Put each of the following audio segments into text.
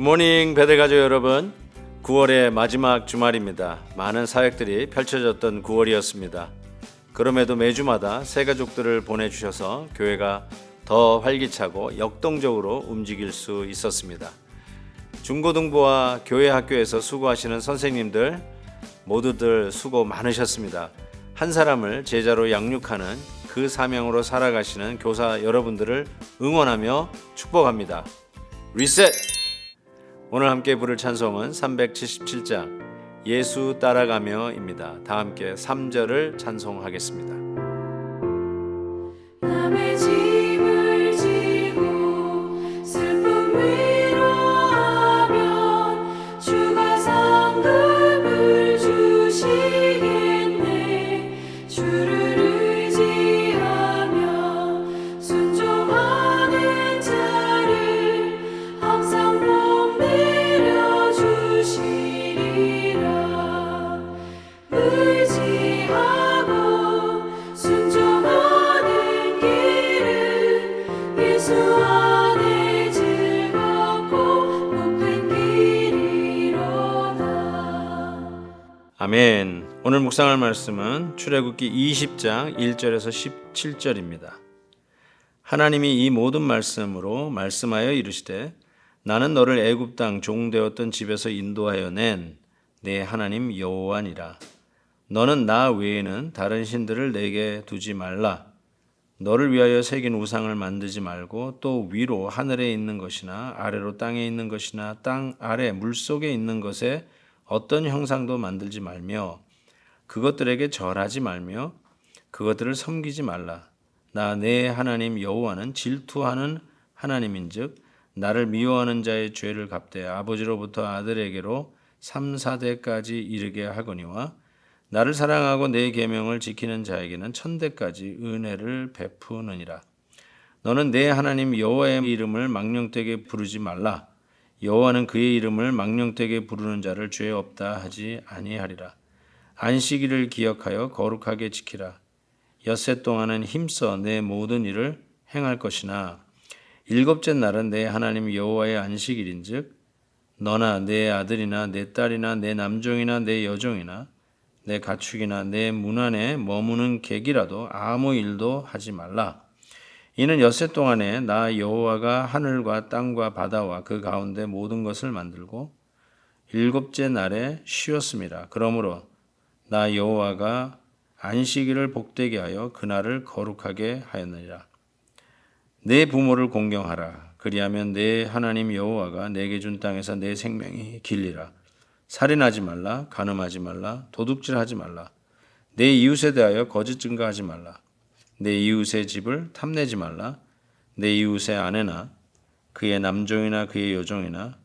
굿모닝 베들가족 여러분, 9월의 마지막 주말입니다. 많은 사역들이 펼쳐졌던 9월이었습니다. 그럼에도 매주마다 새 가족들을 보내주셔서 교회가 더 활기차고 역동적으로 움직일 수 있었습니다. 중고등부와 교회 학교에서 수고하시는 선생님들 모두들 수고 많으셨습니다. 한 사람을 제자로 양육하는 그 사명으로 살아가시는 교사 여러분들을 응원하며 축복합니다. 리셋! 오늘 함께 부를 찬송은 377장 예수 따라가며입니다. 다 함께 3절을 찬송하겠습니다. 남의 짐을 지고 슬픔 위로하면 주가 상급을 주시겠네. 주를 의지하며 순종하는 자를 항상 복 내려주시리라. 의지하고 순종하는 길은 예수 안에 즐겁고 복된 길이로다. 아멘. 오늘 묵상할 말씀은 출애굽기 20장 1절에서 17절입니다. 하나님이 이 모든 말씀으로 말씀하여 이르시되 나는 너를 애굽 땅 종되었던 집에서 인도하여 낸 내 하나님 여호와니라. 너는 나 외에는 다른 신들을 내게 두지 말라. 너를 위하여 새긴 우상을 만들지 말고 또 위로 하늘에 있는 것이나 아래로 땅에 있는 것이나 땅 아래 물속에 있는 것에 어떤 형상도 만들지 말며 그것들에게 절하지 말며 그것들을 섬기지 말라. 나 내 하나님 여호와는 질투하는 하나님인즉 나를 미워하는 자의 죄를 갚되 아버지로부터 아들에게로 3, 4대까지 이르게 하거니와 나를 사랑하고 내 계명을 지키는 자에게는 1000대까지 은혜를 베푸느니라. 너는 내 하나님 여호와의 이름을 망령되게 부르지 말라. 여호와는 그의 이름을 망령되게 부르는 자를 죄 없다 하지 아니하리라. 안식일을 기억하여 거룩하게 지키라. 엿새 동안은 힘써 내 모든 일을 행할 것이나 일곱째 날은 내 하나님 여호와의 안식일인즉 너나 내 아들이나 내 딸이나 내 남종이나 내 여종이나 내 가축이나 내 문 안에 머무는 객이라도 아무 일도 하지 말라. 이는 엿새 동안에 나 여호와가 하늘과 땅과 바다와 그 가운데 모든 것을 만들고 일곱째 날에 쉬었음이라. 그러므로 나 여호와가 안식일을 복되게 하여 그날을 거룩하게 하였느니라. 내 부모를 공경하라. 그리하면 내 하나님 여호와가 내게 준 땅에서 내 생명이 길리라. 살인하지 말라. 간음하지 말라. 도둑질하지 말라. 내 이웃에 대하여 거짓 증거하지 말라. 내 이웃의 집을 탐내지 말라. 내 이웃의 아내나 그의 남종이나 그의 여종이나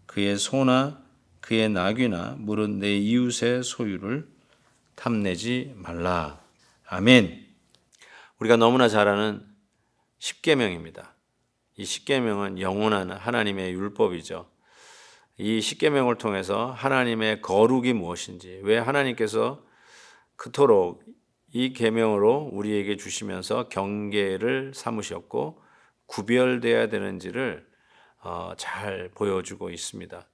그의 소나 그의 나귀나 무릇 내 이웃의 소유를 탐내지 말라. 아멘. 우리가 너무나 잘 아는 십계명입니다. 이 십계명은 영원한 하나님의 율법이죠. 이 십계명을 통해서 하나님의 거룩이 무엇인지, 왜 하나님께서 그토록 이 계명으로 우리에게 주시면서 경계를 삼으셨고 구별되어야 되는지를 잘 보여주고 있습니다.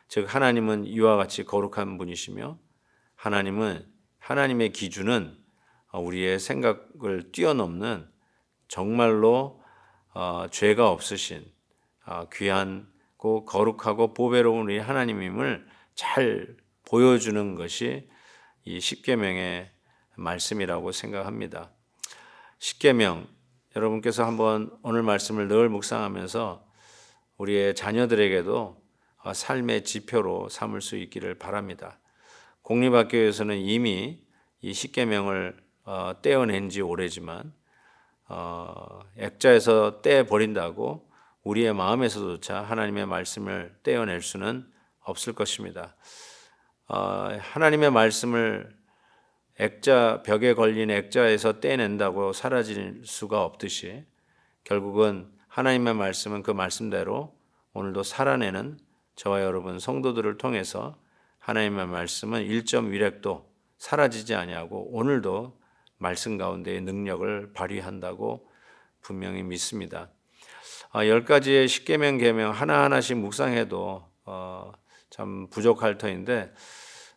즉 하나님은 이와 같이 거룩한 분이시며 하나님은 하나님의 기준은 우리의 생각을 뛰어넘는 정말로 죄가 없으신 귀하고 거룩하고 보배로운 우리 하나님임을 잘 보여주는 것이 이 십계명의 말씀이라고 생각합니다. 십계명, 여러분께서 한번 오늘 말씀을 늘 묵상하면서 우리의 자녀들에게도 삶의 지표로 삼을 수 있기를 바랍니다. 공립학교에서는 이미 이 십계명을 떼어낸 지 오래지만 액자에서 떼버린다고 우리의 마음에서조차 하나님의 말씀을 떼어낼 수는 없을 것입니다. 하나님의 말씀을 벽에 걸린 액자에서 떼낸다고 사라질 수가 없듯이 결국은 하나님의 말씀은 그 말씀대로 오늘도 살아내는 저와 여러분 성도들을 통해서 하나님의 말씀은 1.1획도 사라지지 아니하고 오늘도 말씀 가운데의 능력을 발휘한다고 분명히 믿습니다. 10가지의 십계명 계명 하나하나씩 묵상해도 참 부족할 터인데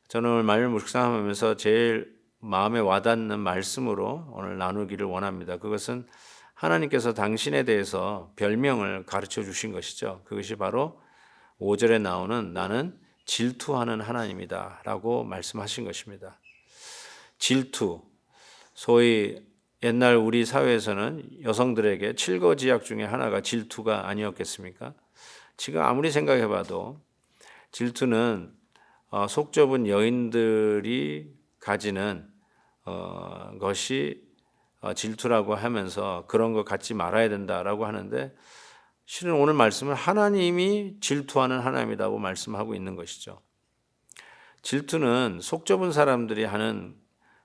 저는 오늘 말씀 묵상하면서 제일 마음에 와닿는 말씀으로 오늘 나누기를 원합니다. 그것은 하나님께서 당신에 대해서 별명을 가르쳐 주신 것이죠. 그것이 바로 5절에 나오는 나는 질투하는 하나님이다 라고 말씀하신 것입니다. 질투, 소위 옛날 우리 사회에서는 여성들에게 칠거지약 중에 하나가 질투가 아니었겠습니까? 지금 아무리 생각해봐도 질투는 속 좁은 여인들이 가지는 것이 질투라고 하면서 그런 거 갖지 말아야 된다라고 하는데 실은 오늘 말씀은 하나님이 질투하는 하나님이라고 말씀하고 있는 것이죠. 질투는 속 좁은 사람들이 하는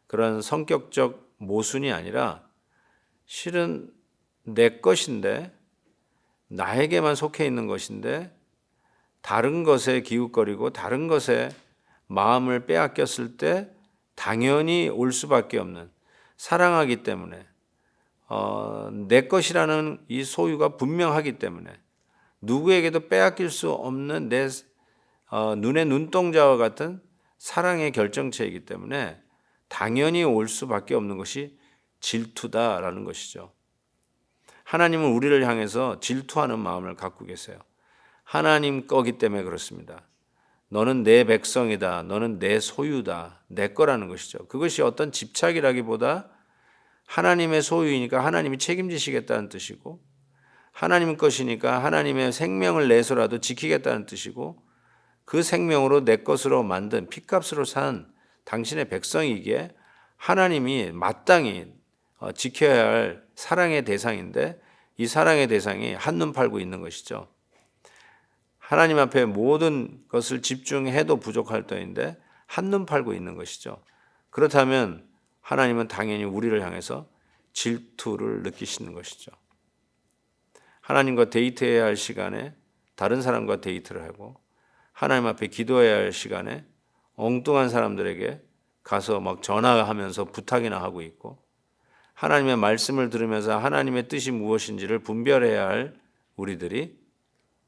그런 성격적 모순이 아니라 실은 내 것인데 나에게만 속해 있는 것인데 다른 것에 기웃거리고 다른 것에 마음을 빼앗겼을 때 당연히 올 수밖에 없는, 사랑하기 때문에 내 것이라는 이 소유가 분명하기 때문에 누구에게도 빼앗길 수 없는 내 눈의 눈동자와 같은 사랑의 결정체이기 때문에 당연히 올 수밖에 없는 것이 질투다라는 것이죠. 하나님은 우리를 향해서 질투하는 마음을 갖고 계세요. 하나님 거기 때문에 그렇습니다. 너는 내 백성이다. 너는 내 소유다. 내 거라는 것이죠. 그것이 어떤 집착이라기보다 하나님의 소유이니까 하나님이 책임지시겠다는 뜻이고 하나님 것이니까 하나님의 생명을 내서라도 지키겠다는 뜻이고 그 생명으로 내 것으로 만든 핏값으로 산 당신의 백성이기에 하나님이 마땅히 지켜야 할 사랑의 대상인데 이 사랑의 대상이 한눈 팔고 있는 것이죠. 하나님 앞에 모든 것을 집중해도 부족할 터인데 한눈 팔고 있는 것이죠. 그렇다면 하나님은 당연히 우리를 향해서 질투를 느끼시는 것이죠. 하나님과 데이트해야 할 시간에 다른 사람과 데이트를 하고 하나님 앞에 기도해야 할 시간에 엉뚱한 사람들에게 가서 막 전화하면서 부탁이나 하고 있고 하나님의 말씀을 들으면서 하나님의 뜻이 무엇인지를 분별해야 할 우리들이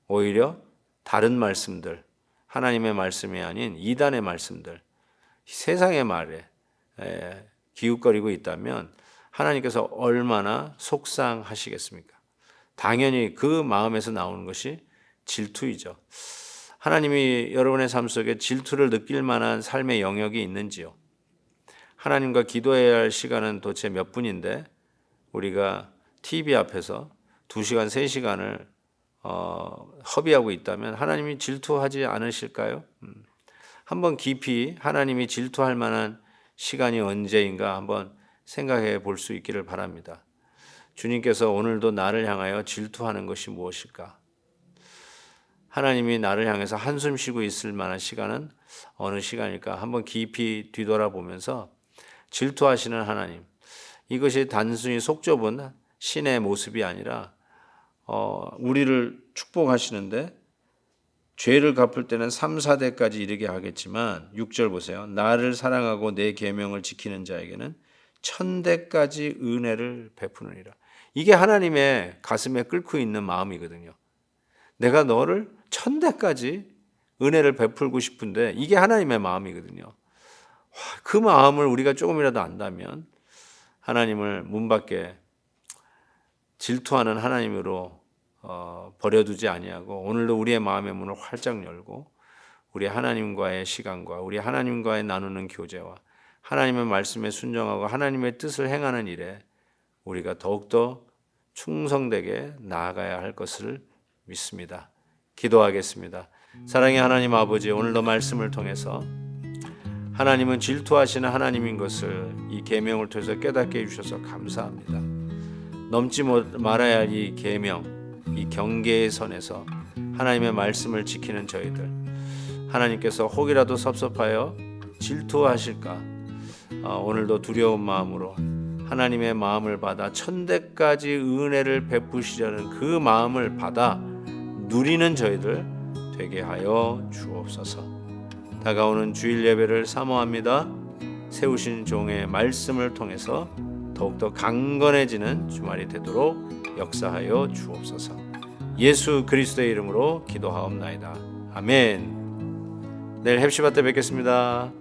오히려 다른 말씀들, 하나님의 말씀이 아닌 이단의 말씀들, 세상의 말에 기웃거리고 있다면 하나님께서 얼마나 속상하시겠습니까? 당연히 그 마음에서 나오는 것이 질투이죠. 하나님이 여러분의 삶 속에 질투를 느낄 만한 삶의 영역이 있는지요? 하나님과 기도해야 할 시간은 도대체 몇 분인데 우리가 TV 앞에서 2시간, 3시간을 허비하고 있다면 하나님이 질투하지 않으실까요? 한번 깊이 하나님이 질투할 만한 시간이 언제인가 한번 생각해 볼 수 있기를 바랍니다. 주님께서 오늘도 나를 향하여 질투하는 것이 무엇일까? 하나님이 나를 향해서 한숨 쉬고 있을 만한 시간은 어느 시간일까? 한번 깊이 뒤돌아보면서 질투하시는 하나님, 이것이 단순히 속 좁은 신의 모습이 아니라 우리를 축복하시는데 죄를 갚을 때는 3, 4대까지 이르게 하겠지만 6절 보세요. 나를 사랑하고 내 계명을 지키는 자에게는 1000대까지 은혜를 베푸느니라. 이게 하나님의 가슴에 끓고 있는 마음이거든요. 내가 너를 1000대까지 은혜를 베풀고 싶은데 이게 하나님의 마음이거든요. 그 마음을 우리가 조금이라도 안다면 하나님을 문 밖에 질투하는 하나님으로 버려두지 아니하고 오늘도 우리의 마음의 문을 활짝 열고 우리 하나님과의 시간과 우리 하나님과의 나누는 교제와 하나님의 말씀에 순종하고 하나님의 뜻을 행하는 일에 우리가 더욱더 충성되게 나아가야 할 것을 믿습니다. 기도하겠습니다. 사랑의 하나님 아버지, 오늘도 말씀을 통해서 하나님은 질투하시는 하나님인 것을 이 계명을 통해서 깨닫게 해주셔서 감사합니다. 넘지 말아야 할 이 계명, 이 경계의 선에서 하나님의 말씀을 지키는 저희들, 하나님께서 혹이라도 섭섭하여 질투하실까 오늘도 두려운 마음으로 하나님의 마음을 받아 1000대까지 은혜를 베푸시려는 그 마음을 받아 누리는 저희들 되게 하여 주옵소서. 다가오는 주일 예배를 사모합니다. 세우신 종의 말씀을 통해서 더욱더 강건해지는 주말이 되도록 역사하여 주옵소서. 예수 그리스도의 이름으로 기도하옵나이다. 아멘. 내일 헵시바 때 뵙겠습니다.